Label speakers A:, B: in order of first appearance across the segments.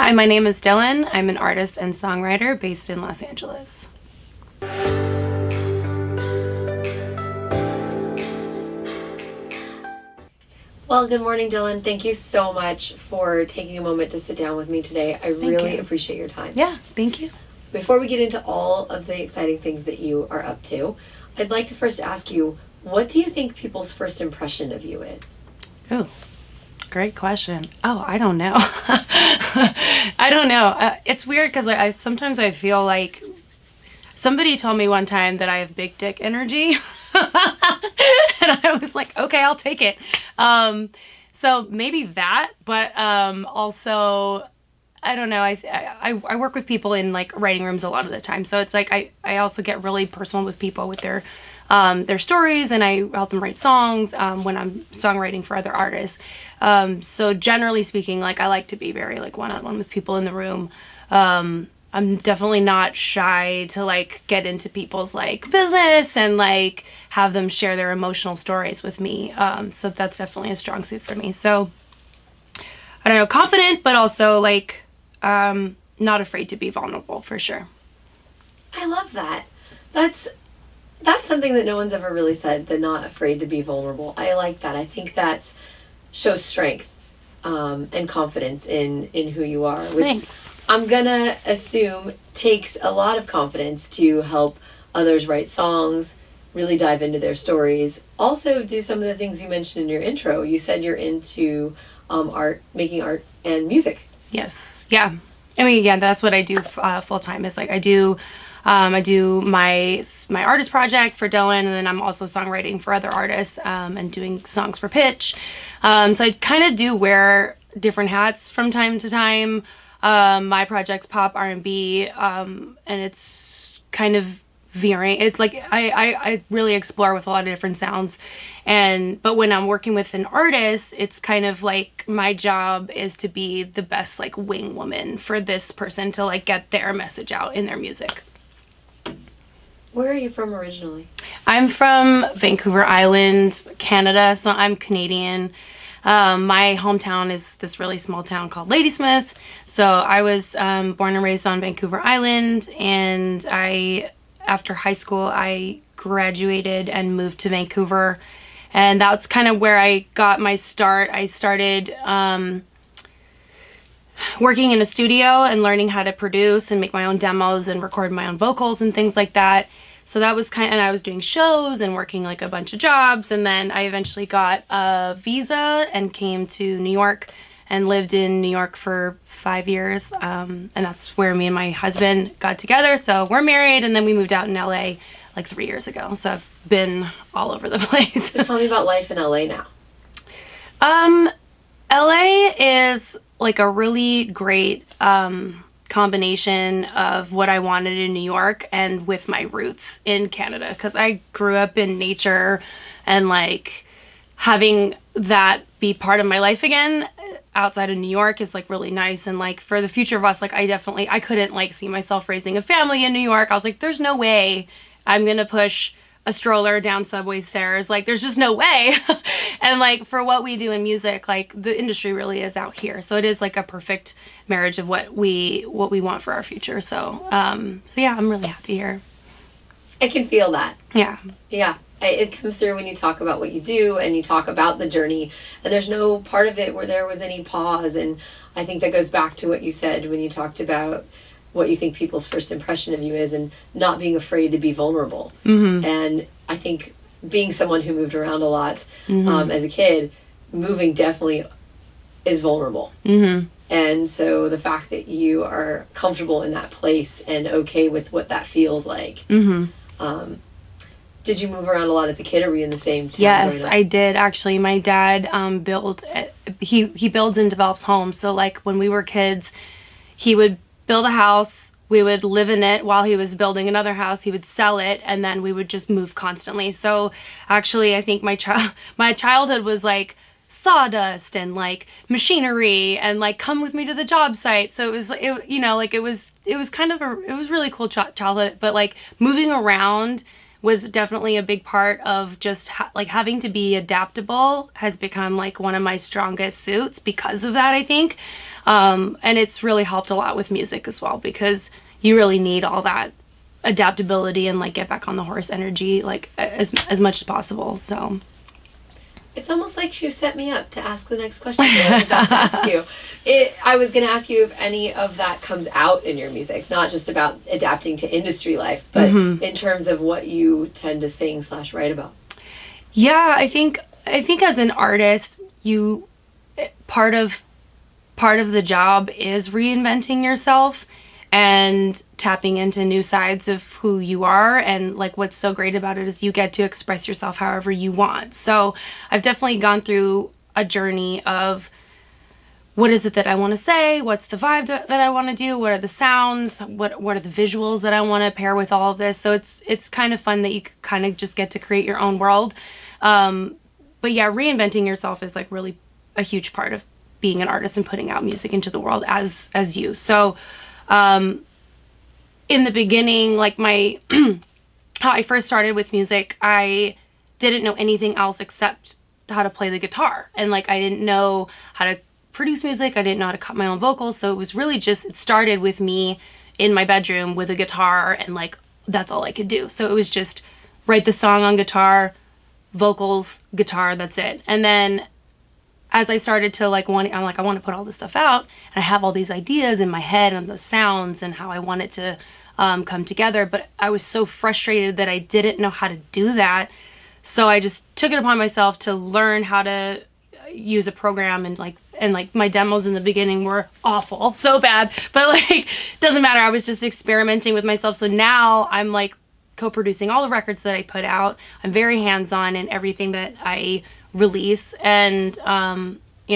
A: Hi, my name is Dylan. I'm an artist and songwriter based in Los Angeles.
B: Well, good morning, Dylan. Thank you so much for taking a moment to sit down with me today. I really appreciate your time.
A: Yeah, thank you.
B: Before we get into all of the exciting things that you are up to, I'd like to first ask you, what do you think people's first impression of you is?
A: Oh, great question. Oh, I don't know. I don't know. It's weird because sometimes I feel like somebody told me one time that I have big dick energy. And I was like, okay, I'll take it. So maybe that, but also, I don't know. I work with people in like writing rooms a lot of the time. So it's like I also get really personal with people with their stories, and I help them write songs when I'm songwriting for other artists. So generally speaking, like I like to be very like one-on-one with people in the room. I'm definitely not shy to like get into people's like business and like have them share their emotional stories with me. So that's definitely a strong suit for me. So I don't know, confident, but also like not afraid to be vulnerable for sure.
B: I love that. That's something that no one's ever really said, they're not afraid to be vulnerable. I like that. I think that shows strength and confidence in who you are, which
A: Thanks.
B: I'm gonna assume takes a lot of confidence to help others write songs, really dive into their stories, also do some of the things you mentioned in your intro. You said you're into art, making art and music.
A: Yes. Yeah. I mean, yeah, that's what I do full time. Is like I do my artist project for Dyln, and then I'm also songwriting for other artists and doing songs for Pitch. So I kind of do wear different hats from time to time. My project's pop R&B, and it's kind of veering. It's like I really explore with a lot of different sounds, but when I'm working with an artist, it's kind of like my job is to be the best like wing woman for this person to like get their message out in their music.
B: Where are you from originally?
A: I'm from Vancouver Island, Canada, so I'm Canadian. My hometown is this really small town called Ladysmith. So I was born and raised on Vancouver Island, and after high school, I graduated and moved to Vancouver, and that's kind of where I got my start. I started working in a studio and learning how to produce and make my own demos and record my own vocals and things like that. So that was and I was doing shows and working like a bunch of jobs, and then I eventually got a visa and came to New York and lived in New York for 5 years, and that's where me and my husband got together. So we're married, and then we moved out in LA like 3 years ago. So I've been all over the place.
B: So tell me about life in LA now.
A: LA is like a really great combination of what I wanted in New York and with my roots in Canada, because I grew up in nature, and like having that be part of my life again outside of New York is like really nice. And like for the future of us, like I couldn't like see myself raising a family in New York. I was like, there's no way I'm gonna push a stroller down subway stairs. Like there's just no way. And like for what we do in music, like the industry really is out here. So it is like a perfect marriage of what we want for our future. So yeah, I'm really happy here.
B: I can feel that.
A: Yeah.
B: Yeah. It comes through when you talk about what you do and you talk about the journey, and there's no part of it where there was any pause. And I think that goes back to what you said when you talked about what you think people's first impression of you is, and not being afraid to be vulnerable.
A: Mm-hmm.
B: And I think being someone who moved around a lot as a kid, moving definitely is vulnerable.
A: Mm-hmm.
B: And so the fact that you are comfortable in that place and okay with what that feels like.
A: Mm-hmm.
B: Did you move around a lot as a kid, or were you in the same town?
A: Yes, I did actually. My dad he builds and develops homes. So like when we were kids, he would build a house, we would live in it while he was building another house, he would sell it, and then we would just move constantly. So actually I think my childhood was like sawdust and like machinery and like come with me to the job site. So it was it was kind of it was really cool childhood, but like moving around was definitely a big part of just like having to be adaptable has become like one of my strongest suits because of that, I think. And it's really helped a lot with music as well, because you really need all that adaptability and like get back on the horse energy like as much as possible. So
B: it's almost like you set me up to ask the next question that I was about to ask you. I was going to ask you if any of that comes out in your music, not just about adapting to industry life, but in terms of what you tend to sing / write about.
A: Yeah, I think as an artist, you part of the job is reinventing yourself and tapping into new sides of who you are. And like what's so great about it is you get to express yourself however you want. So I've definitely gone through a journey of what is it that I want to say, what's the vibe that I want to do, what are the sounds, what are the visuals that I want to pair with all of this. So it's kind of fun that you kind of just get to create your own world. But yeah, reinventing yourself is like really a huge part of being an artist and putting out music into the world as you. So in the beginning, like my how I first started with music, I didn't know anything else except how to play the guitar. And like I didn't know how to produce music, I didn't know how to cut my own vocals. So it was really just, it started with me in my bedroom with a guitar, and like that's all I could do. So it was just write the song on guitar, vocals, guitar, that's it. And then as I started to like I'm like, I want to put all this stuff out, and I have all these ideas in my head and the sounds and how I want it to come together. But I was so frustrated that I didn't know how to do that. So I just took it upon myself to learn how to use a program, and like my demos in the beginning were awful, so bad, but like doesn't matter. I was just experimenting with myself. So now I'm like co-producing all the records that I put out. I'm very hands-on in everything that I release, and you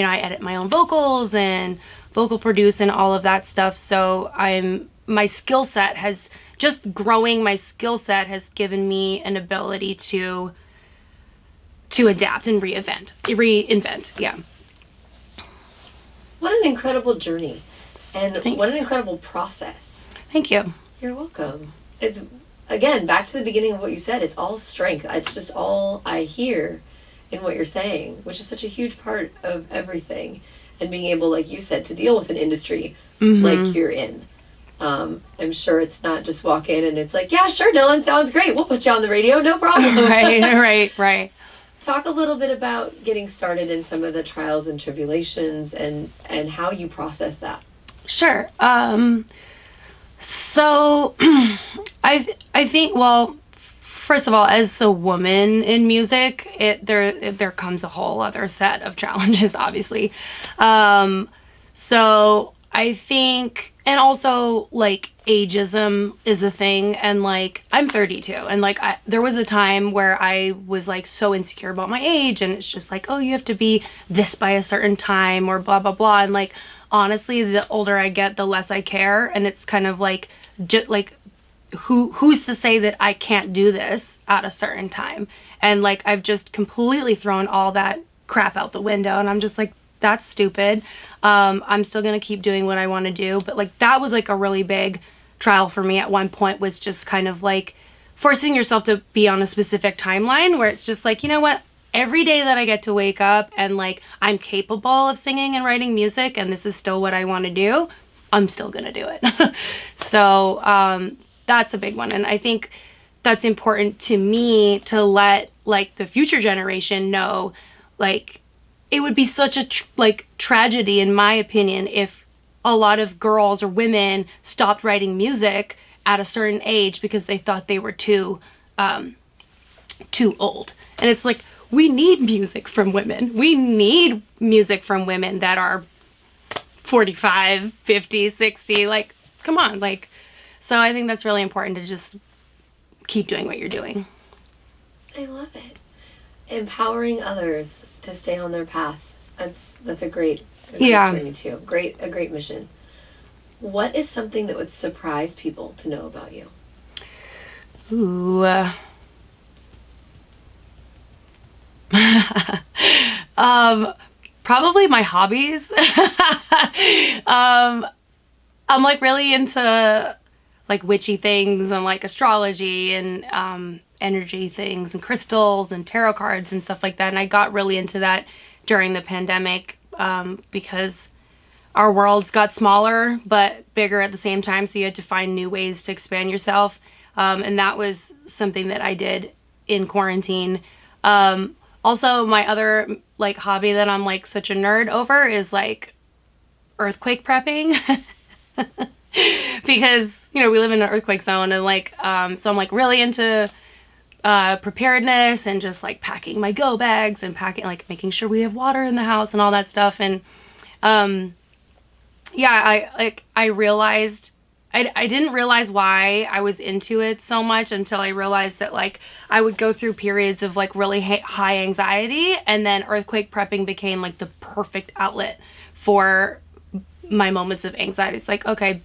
A: know, I edit my own vocals and vocal produce and all of that stuff. So my skill set has just growing. My skill set has given me an ability to adapt and reinvent. Yeah.
B: What an incredible journey, and
A: Thanks.
B: What an incredible process.
A: Thank you.
B: You're welcome. It's, again, back to the beginning of what you said, it's all strength. It's just all I hear in what you're saying, which is such a huge part of everything. And being able, like you said, to deal with an industry like you're in. I'm sure it's not just walk in and it's like, yeah, sure, Dyln, sounds great. We'll put you on the radio, no problem.
A: Right.
B: Talk a little bit about getting started in some of the trials and tribulations and how you process that.
A: Sure. So I think, well, first of all, as a woman in music, there comes a whole other set of challenges, obviously. So I think, and also like ageism is a thing, and like I'm 32, and like there was a time where I was like so insecure about my age, and it's just like, oh, you have to be this by a certain time or blah blah blah, and like honestly, the older I get, the less I care, and it's kind of like just like who's to say that I can't do this at a certain time, and like I've just completely thrown all that crap out the window, and I'm just like, that's stupid. I'm still gonna keep doing what I want to do. But like that was like a really big trial for me at one point, was just kind of like forcing yourself to be on a specific timeline where it's just like, you know what, every day that I get to wake up and like I'm capable of singing and writing music and this is still what I want to do, I'm still gonna do it. So that's a big one, and I think that's important to me to let like the future generation know, like it would be such a tragedy, in my opinion, if a lot of girls or women stopped writing music at a certain age because they thought they were too old. And it's like, we need music from women. We need music from women that are 45, 50, 60. Like, come on. Like, so I think that's really important to just keep doing what you're doing.
B: I love it. Empowering others to stay on their path. That's a great journey too. A great mission. What is something that would surprise people to know about you?
A: Ooh. Probably my hobbies. I'm like really into like witchy things and like astrology and energy things and crystals and tarot cards and stuff like that. And I got really into that during the pandemic because our worlds got smaller but bigger at the same time. So you had to find new ways to expand yourself. And that was something that I did in quarantine. Also, my other like hobby that I'm like such a nerd over is like earthquake prepping. Because, you know, we live in an earthquake zone and like, so I'm like really into preparedness and just like packing my go bags and packing, like making sure we have water in the house and all that stuff. And yeah, I realized I didn't realize why I was into it so much until I realized that like I would go through periods of like really high anxiety, and then earthquake prepping became like the perfect outlet for my moments of anxiety. It's like, okay,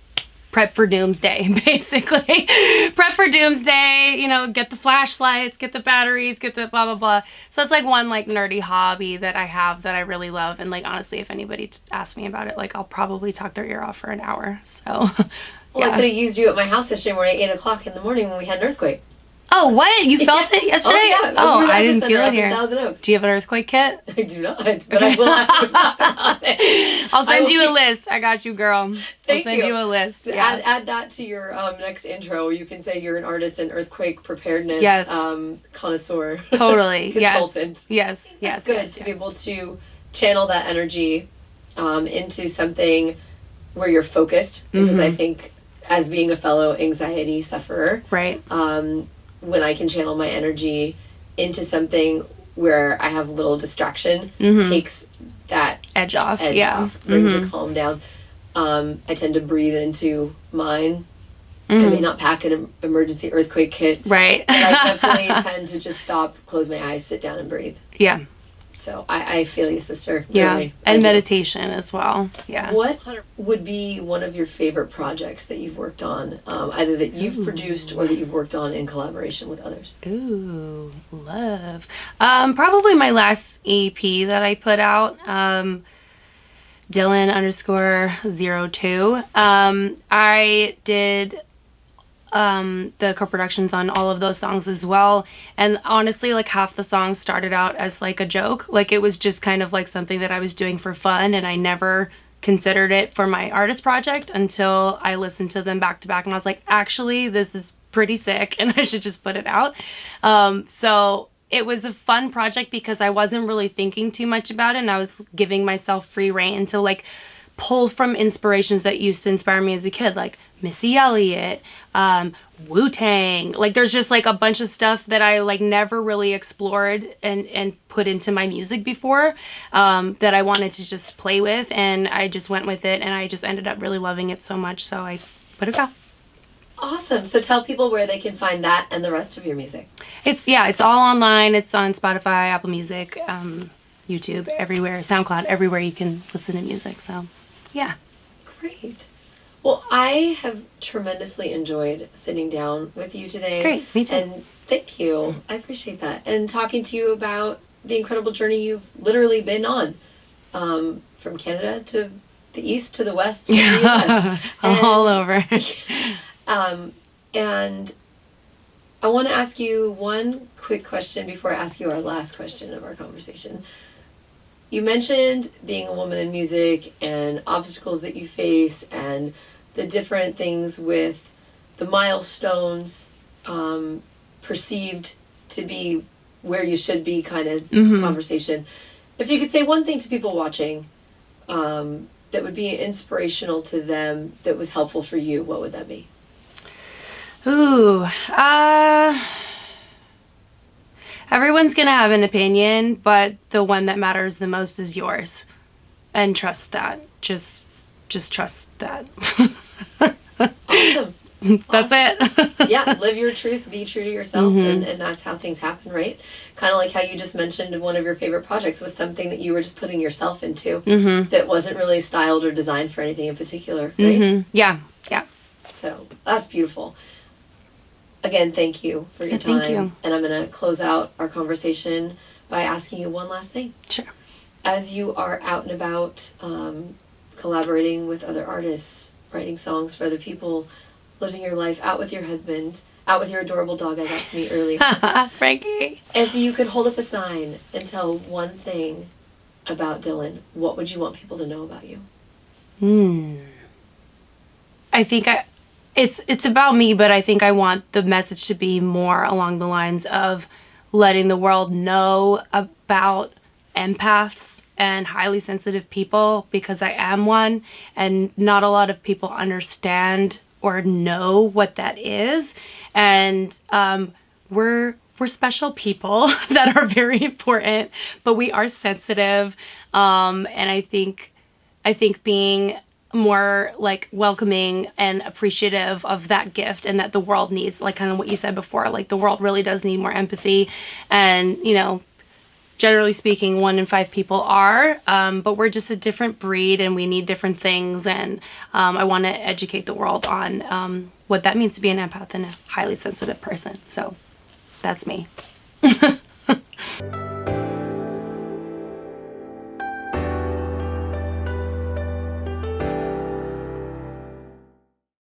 A: prep for doomsday, basically. Prep for doomsday, you know, get the flashlights, get the batteries, get the blah, blah, blah. So it's like one like nerdy hobby that I have that I really love. And like, honestly, if anybody asks me about it, like I'll probably talk their ear off for an hour. So,
B: Well,
A: yeah.
B: I could have used you at my house yesterday morning at 8 o'clock in the morning when we had an earthquake.
A: Oh, what? You felt it yesterday?
B: Oh, yeah.
A: Oh,
B: We were
A: I didn't
B: epicenter
A: feel
B: up
A: it
B: in
A: here.
B: Thousand Oaks.
A: Do you have an earthquake kit?
B: I do not, but I will have to talk about it.
A: I'll send you a list. I got you, girl.
B: Thank
A: I'll send you a list. Yeah.
B: Add that to your next intro. You can say you're an artist and earthquake preparedness
A: Yes.
B: connoisseur.
A: Totally.
B: Consultant.
A: Yes. Yes.
B: It's good to be able to channel that energy into something where you're focused, because I think as being a fellow anxiety sufferer,
A: Right.
B: when I can channel my energy into something where I have little distraction, takes that
A: Edge off.
B: edge
A: Yeah.
B: off, brings the calm down. I tend to breathe into mine. I may not pack an emergency earthquake kit,
A: Right.
B: but I definitely tend to just stop, close my eyes, sit down, and breathe.
A: Yeah.
B: So I feel you, sister.
A: Yeah.
B: Really.
A: And
B: I do.
A: meditation as well. Yeah.
B: What would be one of your favorite projects that you've worked on, either that you've produced or that you've worked on in collaboration with others?
A: Ooh, love. Probably my last EP that I put out, Dyln_02. I did the co-productions on all of those songs as well, and honestly like half the songs started out as like a joke, like it was just kind of like something that I was doing for fun, and I never considered it for my artist project until I listened to them back to back and I was like, actually this is pretty sick and I should just put it out. So it was a fun project because I wasn't really thinking too much about it, and I was giving myself free reign to like pull from inspirations that used to inspire me as a kid, like Missy Elliott, Wu-Tang. Like there's just like a bunch of stuff that I like never really explored and put into my music before, that I wanted to just play with, and I just went with it, and I just ended up really loving it so much, so I put it out.
B: Awesome. So tell people where they can find that and the rest of your music.
A: It's all online. It's on Spotify, Apple Music, YouTube, everywhere, SoundCloud, everywhere you can listen to music. So, yeah.
B: Great. Well, I have tremendously enjoyed sitting down with you today.
A: Great. Me too.
B: And thank you. I appreciate that. And talking to you about the incredible journey you've literally been on, from Canada to the east to the west to the US.
A: All over.
B: And I want to ask you one quick question before I ask you our last question of our conversation. You mentioned being a woman in music and obstacles that you face and the different things with the milestones, perceived to be where you should be kind of conversation. If you could say one thing to people watching that would be inspirational to them that was helpful for you, what would that be?
A: Ooh, everyone's gonna have an opinion, but the one that matters the most is yours. And trust that. Just trust that.
B: Awesome.
A: That's it.
B: Yeah, live your truth, be true to yourself, and that's how things happen, right? Kind of like how you just mentioned one of your favorite projects was something that you were just putting yourself into that wasn't really styled or designed for anything in particular, right?
A: Yeah.
B: So that's beautiful. Again, thank you for your time.
A: Thank you.
B: And I'm going to close out our conversation by asking you one last thing.
A: Sure.
B: As you are out and about, collaborating with other artists, writing songs for other people, living your life out with your husband, out with your adorable dog I got to meet earlier.
A: Frankie.
B: If you could hold up a sign and tell one thing about Dyln, what would you want people to know about you?
A: I think it's about me, but I think I want the message to be more along the lines of letting the world know about empaths and highly sensitive people, because I am one, and not a lot of people understand or know what that is. And we're special people that are very important, but we are sensitive. And I think being more like welcoming and appreciative of that gift, and that the world needs, like kind of what you said before, like the world really does need more empathy. And, you know, generally speaking, 1 in 5 people are, but we're just a different breed and we need different things. And I want to educate the world on what that means to be an empath and a highly sensitive person. So that's me.